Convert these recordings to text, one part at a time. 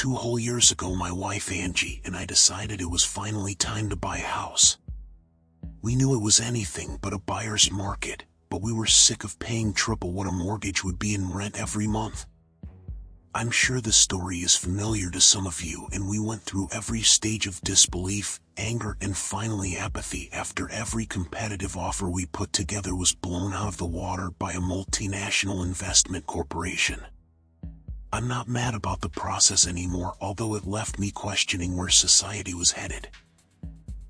2 whole years ago, my wife Angie and I decided it was finally time to buy a house. We knew it was anything but a buyer's market, but we were sick of paying triple what a mortgage would be in rent every month. I'm sure the story is familiar to some of you, and we went through every stage of disbelief, anger, and finally apathy after every competitive offer we put together was blown out of the water by a multinational investment corporation. I'm not mad about the process anymore, although it left me questioning where society was headed.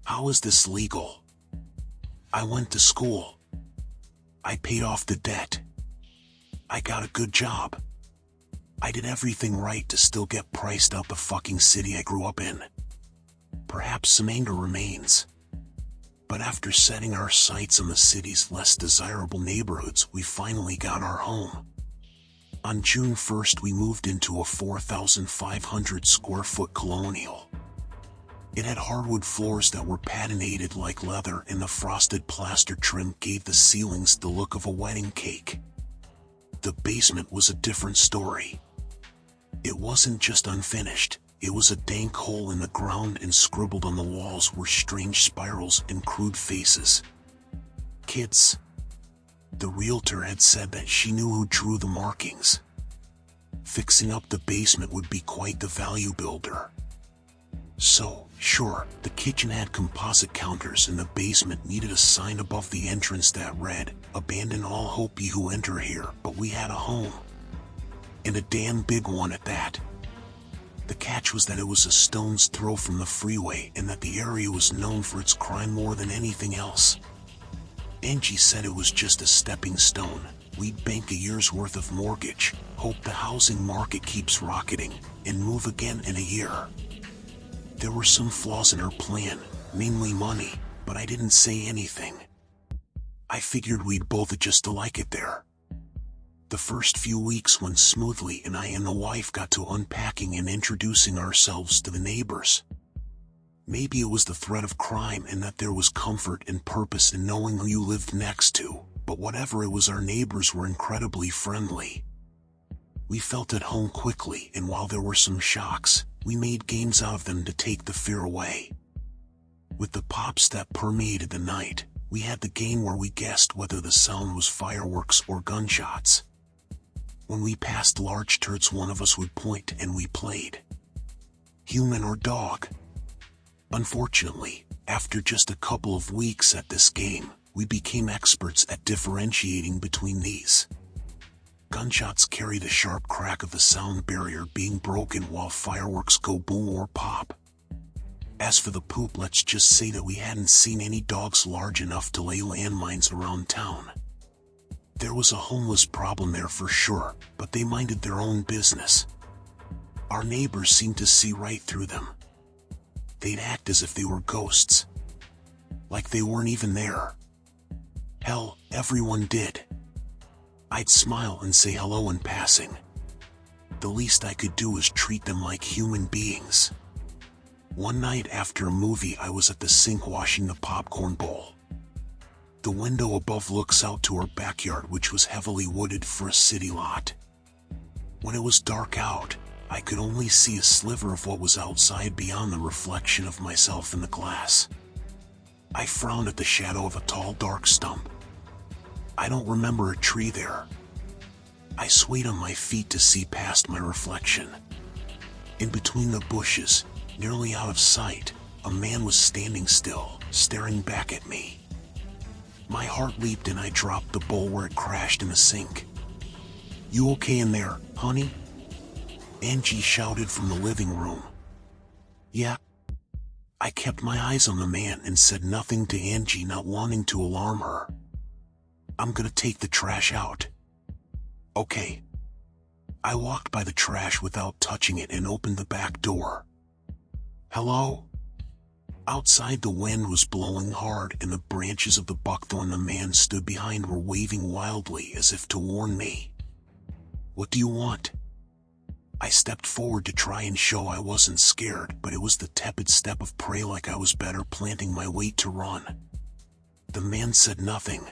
How is this legal? I went to school. I paid off the debt. I got a good job. I did everything right to still get priced out the fucking city I grew up in. Perhaps some anger remains. But after setting our sights on the city's less desirable neighborhoods, we finally got our home. On June 1st, we moved into a 4,500 square foot colonial. It had hardwood floors that were patinated like leather, and the frosted plaster trim gave the ceilings the look of a wedding cake. The basement was a different story. It wasn't just unfinished, it was a dank hole in the ground, and scribbled on the walls were strange spirals and crude faces. Kids. The realtor had said that she knew who drew the markings. Fixing up the basement would be quite the value builder. So, sure, the kitchen had composite counters, and the basement needed a sign above the entrance that read, "Abandon all hope ye who enter here," but we had a home. And a damn big one at that. The catch was that it was a stone's throw from the freeway, and that the area was known for its crime more than anything else. Angie said it was just a stepping stone. We'd bank a year's worth of mortgage, hope the housing market keeps rocketing, and move again in a year. There were some flaws in her plan, mainly money, but I didn't say anything. I figured we'd both adjust to like it there. The first few weeks went smoothly, and I and the wife got to unpacking and introducing ourselves to the neighbors. Maybe it was the threat of crime, and that there was comfort and purpose in knowing who you lived next to, but whatever it was, our neighbors were incredibly friendly. We felt at home quickly, and while there were some shocks, we made games out of them to take the fear away. With the pops that permeated the night, we had the game where we guessed whether the sound was fireworks or gunshots. When we passed large turds, one of us would point, and we played human or dog. Unfortunately, after just a couple of weeks at this game, we became experts at differentiating between these. Gunshots carry the sharp crack of the sound barrier being broken, while fireworks go boom or pop. As for the poop, let's just say that we hadn't seen any dogs large enough to lay landmines around town. There was a homeless problem there for sure, but they minded their own business. Our neighbors seemed to see right through them. They'd act as if they were ghosts. Like they weren't even there. Hell, everyone did. I'd smile and say hello in passing. The least I could do was treat them like human beings. One night after a movie, I was at the sink washing the popcorn bowl. The window above looks out to our backyard, which was heavily wooded for a city lot. When it was dark out, I could only see a sliver of what was outside beyond the reflection of myself in the glass. I frowned at the shadow of a tall, dark stump. I don't remember a tree there. I swayed on my feet to see past my reflection. In between the bushes, nearly out of sight, a man was standing still, staring back at me. My heart leaped, and I dropped the bowl where it crashed in the sink. "You okay in there, honey?" Angie shouted from the living room. "Yeah." I kept my eyes on the man and said nothing to Angie, not wanting to alarm her. "I'm gonna take the trash out." "Okay." I walked by the trash without touching it and opened the back door. "Hello?" Outside, the wind was blowing hard, and the branches of the buckthorn the man stood behind were waving wildly as if to warn me. "What do you want?" I stepped forward to try and show I wasn't scared, but it was the tepid step of prey, like I was better planting my weight to run. The man said nothing.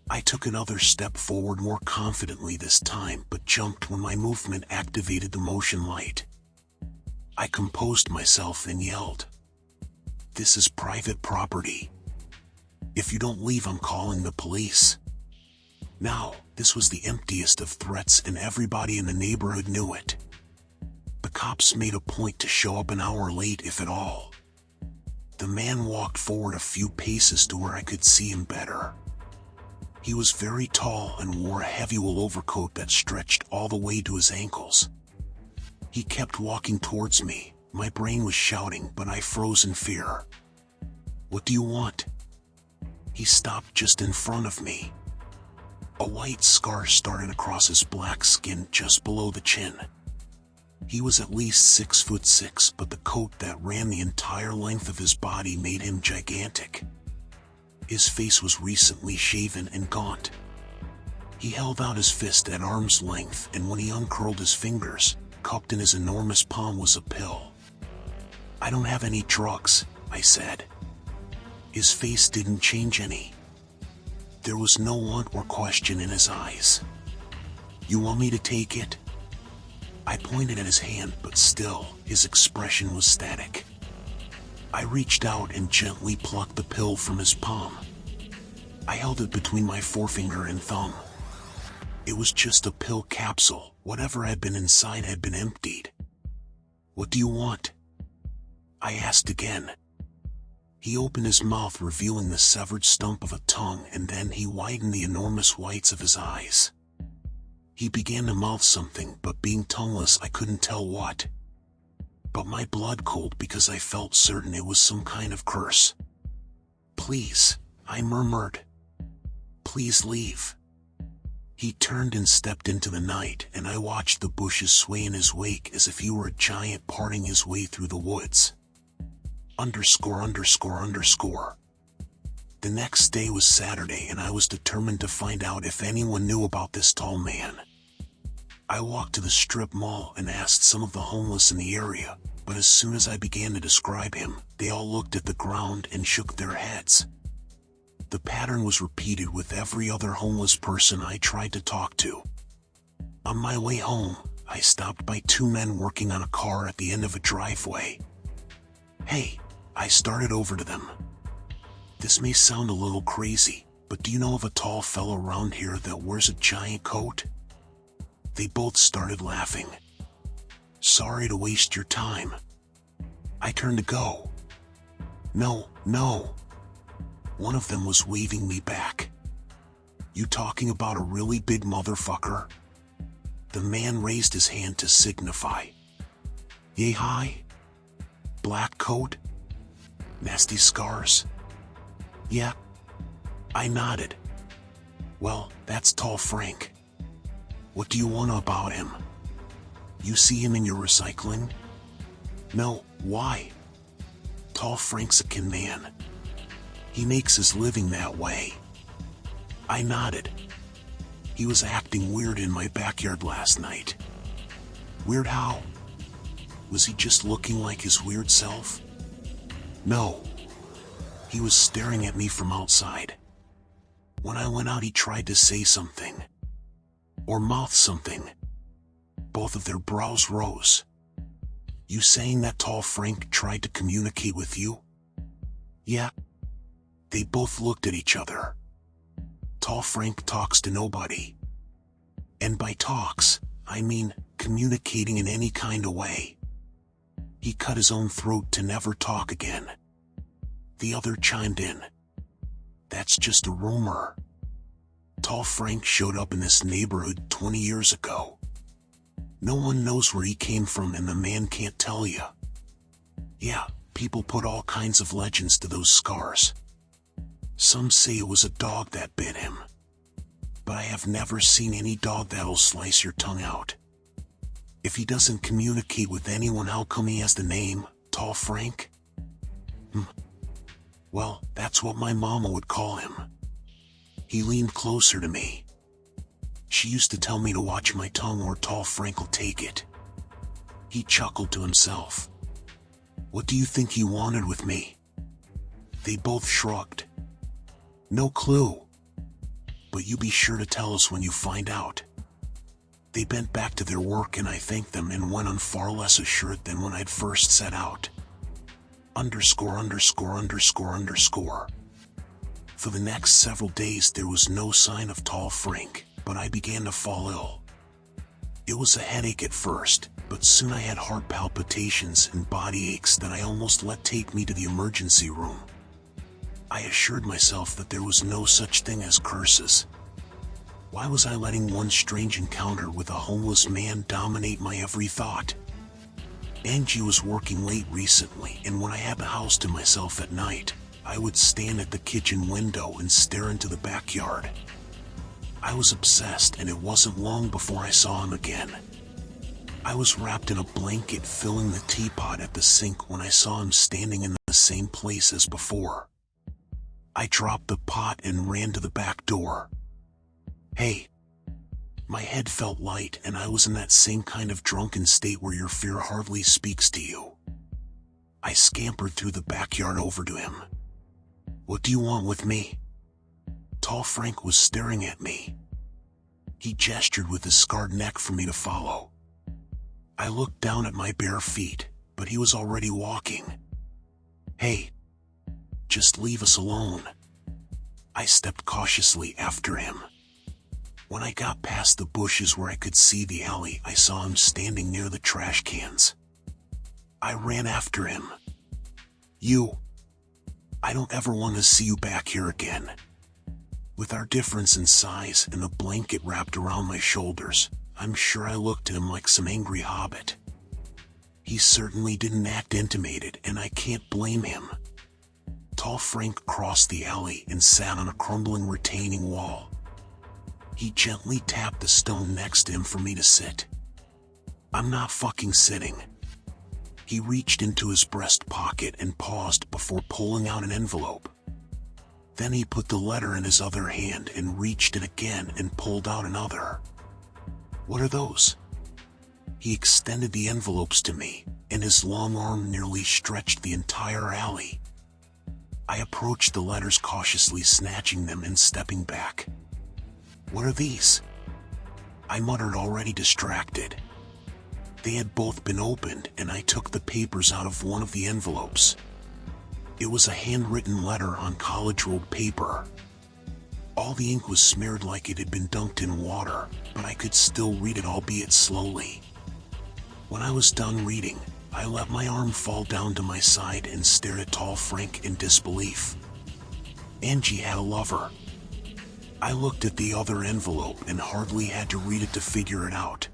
I took another step forward, more confidently this time, but jumped when my movement activated the motion light. I composed myself and yelled, "This is private property. If you don't leave, I'm calling the police." Now, this was the emptiest of threats and everybody in the neighborhood knew it. The cops made a point to show up an hour late if at all. The man walked forward a few paces to where I could see him better. He was very tall and wore a heavy wool overcoat that stretched all the way to his ankles. He kept walking towards me. My brain was shouting, but I froze in fear. "What do you want?" He stopped just in front of me. A white scar started across his black skin just below the chin. He was at least 6'6", but the coat that ran the entire length of his body made him gigantic. His face was recently shaven and gaunt. He held out his fist at arm's length, and when he uncurled his fingers, cupped in his enormous palm was a pill. "I don't have any drugs," I said. His face didn't change any. There was no want or question in his eyes. "You want me to take it?" I pointed at his hand, but still, his expression was static. I reached out and gently plucked the pill from his palm. I held it between my forefinger and thumb. It was just a pill capsule. Whatever had been inside had been emptied. "What do you want?" I asked again. He opened his mouth, revealing the severed stump of a tongue, and then he widened the enormous whites of his eyes. He began to mouth something, but being tongueless I couldn't tell what. But my blood cooled because I felt certain it was some kind of curse. "Please," I murmured. "Please leave." He turned and stepped into the night, and I watched the bushes sway in his wake as if he were a giant parting his way through the woods. _____. The next day was Saturday, and I was determined to find out if anyone knew about this tall man. I walked to the strip mall and asked some of the homeless in the area, but as soon as I began to describe him, they all looked at the ground and shook their heads. The pattern was repeated with every other homeless person I tried to talk to. On my way home, I stopped by two men working on a car at the end of a driveway. "Hey," I started over to them. "This may sound a little crazy, but do you know of a tall fellow around here that wears a giant coat?" They both started laughing. "Sorry to waste your time." I turned to go. No. One of them was waving me back. "You talking about a really big motherfucker?" The man raised his hand to signify. "Yay high? Black coat? Nasty scars?" "Yeah." I nodded. "Well, that's Tall Frank. What do you want about him? You see him in your recycling?" "No, why?" "Tall Frank's a kin man. He makes his living that way." I nodded. "He was acting weird in my backyard last night." "Weird how? Was he just looking like his weird self?" "No. He was staring at me from outside. When I went out, he tried to say something. Or mouth something. Both of their brows rose." "You saying that Tall Frank tried to communicate with you?" "Yeah." They both looked at each other. "Tall Frank talks to nobody. And by talks, I mean communicating in any kind of way. He cut his own throat to never talk again." The other chimed in. "That's just a rumor. Tall Frank showed up in this neighborhood 20 years ago. No one knows where he came from, and the man can't tell you. Yeah, people put all kinds of legends to those scars. Some say it was a dog that bit him. But I have never seen any dog that'll slice your tongue out. If he doesn't communicate with anyone, how come he has the name, Tall Frank?" "Well, that's what my mama would call him." He leaned closer to me. "She used to tell me to watch my tongue or Tall Frank will take it." He chuckled to himself. "What do you think he wanted with me?" They both shrugged. "No clue. But you be sure to tell us when you find out." They bent back to their work and I thanked them and went on far less assured than when I'd first set out. Underscore, underscore, underscore, underscore. For the next several days there was no sign of tall Frank, but I began to fall ill. It was a headache at first, but soon I had heart palpitations and body aches that I almost let take me to the emergency room. I assured myself that there was no such thing as curses. Why was I letting one strange encounter with a homeless man dominate my every thought? Angie was working late recently, and when I had the house to myself at night, I would stand at the kitchen window and stare into the backyard. I was obsessed, and it wasn't long before I saw him again. I was wrapped in a blanket filling the teapot at the sink when I saw him standing in the same place as before. I dropped the pot and ran to the back door. Hey! My head felt light, and I was in that same kind of drunken state where your fear hardly speaks to you. I scampered through the backyard over to him. What do you want with me? Tall Frank was staring at me. He gestured with his scarred neck for me to follow. I looked down at my bare feet, but he was already walking. Hey! Just leave us alone. I stepped cautiously after him. When I got past the bushes where I could see the alley, I saw him standing near the trash cans. I ran after him. I don't ever want to see you back here again. With our difference in size and a blanket wrapped around my shoulders, I'm sure I looked at him like some angry hobbit. He certainly didn't act intimidated, and I can't blame him. Tall Frank crossed the alley and sat on a crumbling retaining wall. He gently tapped the stone next to him for me to sit. I'm not fucking sitting. He reached into his breast pocket and paused before pulling out an envelope. Then he put the letter in his other hand and reached it again and pulled out another. What are those? He extended the envelopes to me, and his long arm nearly stretched the entire alley. I approached the letters cautiously, snatching them and stepping back. What are these? I muttered, already distracted. They had both been opened, and I took the papers out of one of the envelopes. It was a handwritten letter on college rolled paper. All the ink was smeared like it had been dunked in water, but I could still read it, albeit slowly. When I was done reading, I let my arm fall down to my side and stared at Tall Frank in disbelief. Angie had a lover. I looked at the other envelope and hardly had to read it to figure it out.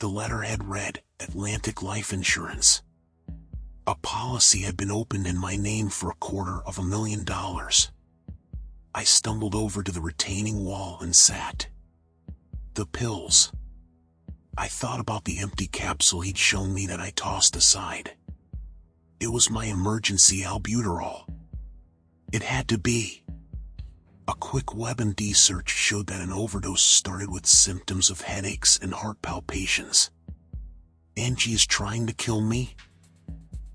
The letter had read, Atlantic Life Insurance. A policy had been opened in my name for $250,000. I stumbled over to the retaining wall and sat. The pills. I thought about the empty capsule he'd shown me that I tossed aside. It was my emergency albuterol. It had to be. A quick WebMD search showed that an overdose started with symptoms of headaches and heart palpitations. Angie is trying to kill me?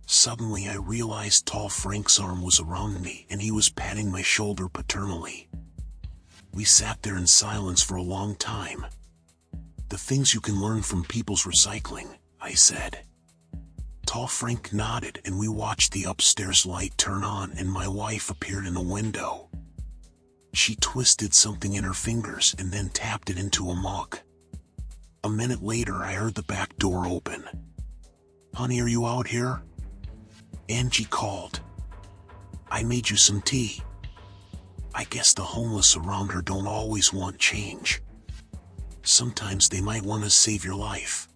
Suddenly I realized Tall Frank's arm was around me and he was patting my shoulder paternally. We sat there in silence for a long time. The things you can learn from people's recycling, I said. Tall Frank nodded and we watched the upstairs light turn on and my wife appeared in the window. She twisted something in her fingers and then tapped it into a mug. A minute later I heard the back door open. Honey, are you out here? Angie called. I made you some tea. I guess the homeless around her don't always want change. Sometimes they might want to save your life.